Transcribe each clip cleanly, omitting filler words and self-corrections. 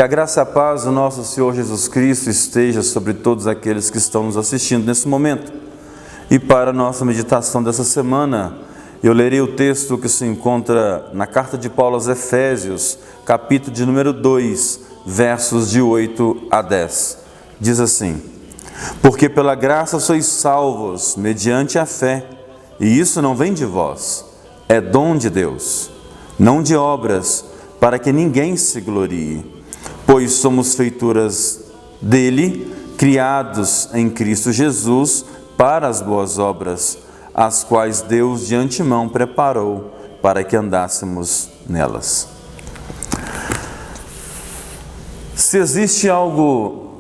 a graça e a paz do nosso Senhor Jesus Cristo esteja sobre todos aqueles que estão nos assistindo nesse momento. E para a nossa meditação dessa semana, eu lerei o texto que se encontra na carta de Paulo aos Efésios, capítulo de número 2, versos de 8 a 10. Diz assim: Porque pela graça sois salvos, mediante a fé, e isso não vem de vós, é dom de Deus, não de obras, para que ninguém se glorie. Pois somos feituras dele, criados em Cristo Jesus, para as boas obras, as quais Deus de antemão preparou para que andássemos nelas. Se existe algo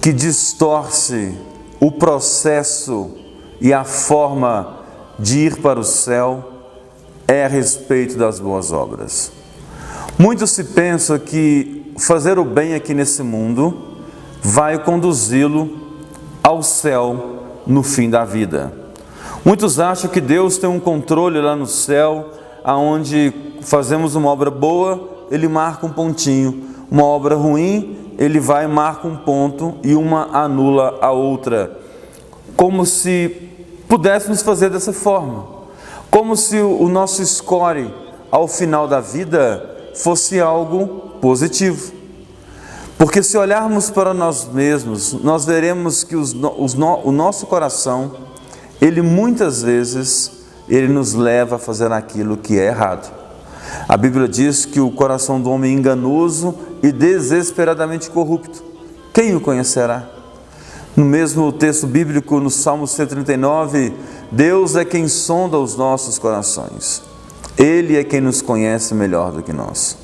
que distorce o processo e a forma de ir para o céu, é a respeito das boas obras. Muito se pensa que fazer o bem aqui nesse mundo vai conduzi-lo ao céu no fim da vida. Muitos acham que Deus tem um controle lá no céu, aonde fazemos uma obra boa, Ele marca um pontinho. Uma obra ruim, Ele vai e marca um ponto e uma anula a outra. Como se pudéssemos fazer dessa forma. Como se o nosso score ao final da vida fosse algo positivo. Porque se olharmos para nós mesmos, nós veremos que o nosso coração, ele muitas vezes, ele nos leva a fazer aquilo que é errado. A Bíblia diz que o coração do homem é enganoso e desesperadamente corrupto. Quem o conhecerá? No mesmo texto bíblico, no Salmo 139, Deus é quem sonda os nossos corações. Ele é quem nos conhece melhor do que nós.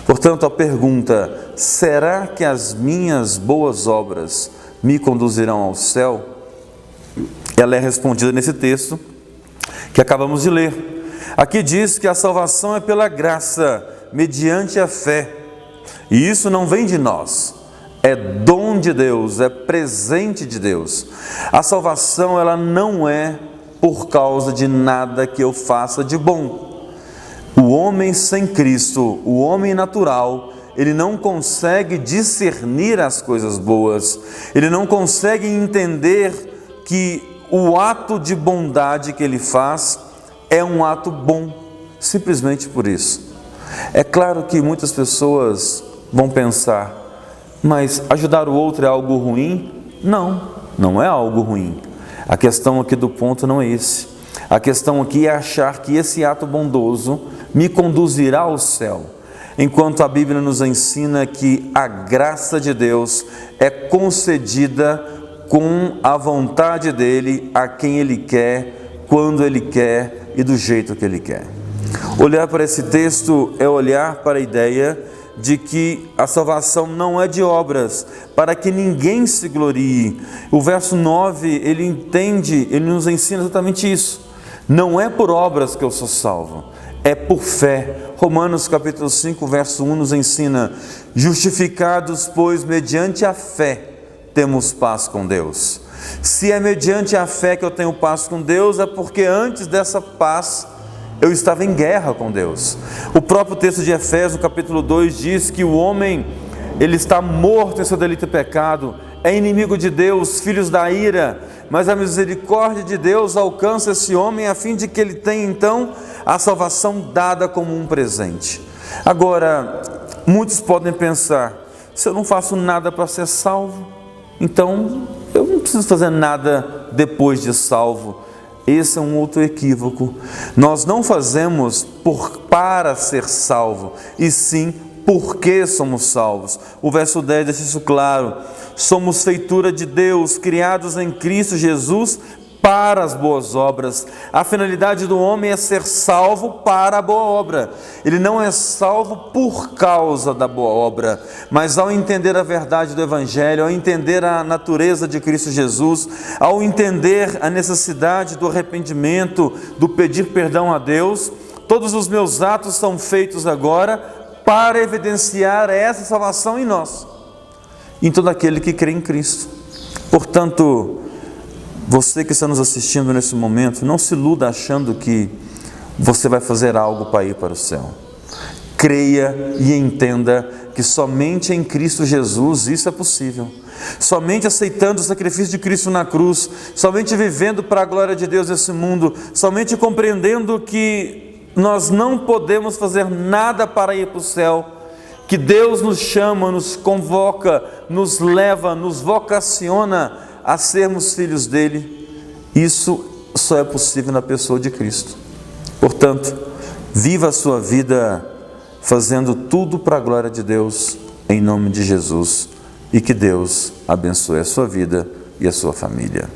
Portanto, a pergunta: será que as minhas boas obras me conduzirão ao céu? Ela é respondida nesse texto que acabamos de ler. Aqui diz que a salvação é pela graça, mediante a fé. E isso não vem de nós, é dom de Deus, é presente de Deus. A salvação, ela não é por causa de nada que eu faça de bom. O homem sem Cristo, o homem natural, ele não consegue discernir as coisas boas, ele não consegue entender que o ato de bondade que ele faz é um ato bom, simplesmente por isso. É claro que muitas pessoas vão pensar: mas ajudar o outro é algo ruim? Não, não é algo ruim. A questão aqui do ponto não é esse. A questão aqui é achar que esse ato bondoso me conduzirá ao céu, enquanto a Bíblia nos ensina que a graça de Deus é concedida com a vontade dEle a quem Ele quer, quando Ele quer e do jeito que Ele quer. Olhar para esse texto é olhar para a ideia de que a salvação não é de obras, para que ninguém se glorie. O verso 9, ele nos ensina exatamente isso. Não é por obras que eu sou salvo, é por fé. Romanos capítulo 5, verso 1 nos ensina: justificados, pois, mediante a fé, temos paz com Deus. Se é mediante a fé que eu tenho paz com Deus, é porque antes dessa paz eu estava em guerra com Deus. O próprio texto de Efésios, capítulo 2, diz que o homem, ele está morto em seu delito e pecado, é inimigo de Deus, filhos da ira, mas a misericórdia de Deus alcança esse homem a fim de que ele tenha então a salvação dada como um presente. Agora, muitos podem pensar: se eu não faço nada para ser salvo, então eu não preciso fazer nada depois de salvo. Esse é um outro equívoco. Nós não fazemos para ser salvo, e sim porque somos salvos. O verso 10 deixa isso claro: somos feitura de Deus, criados em Cristo Jesus para as boas obras. A finalidade do homem é ser salvo para a boa obra. Ele não é salvo por causa da boa obra, mas ao entender a verdade do Evangelho, ao entender a natureza de Cristo Jesus, ao entender a necessidade do arrependimento, do pedir perdão a Deus, todos os meus atos são feitos agora para evidenciar essa salvação em nós, em todo aquele que crê em Cristo. Portanto, você que está nos assistindo nesse momento, não se iluda achando que você vai fazer algo para ir para o céu. creia e entenda que somente em Cristo Jesus isso é possível. Somente aceitando o sacrifício de Cristo na cruz, somente vivendo para a glória de Deus nesse mundo, somente compreendendo que nós não podemos fazer nada para ir para o céu, que Deus nos chama, nos convoca, nos leva, nos vocaciona a sermos filhos dele. Isso só é possível na pessoa de Cristo. Portanto, viva a sua vida fazendo tudo para a glória de Deus, em nome de Jesus, e que Deus abençoe a sua vida e a sua família.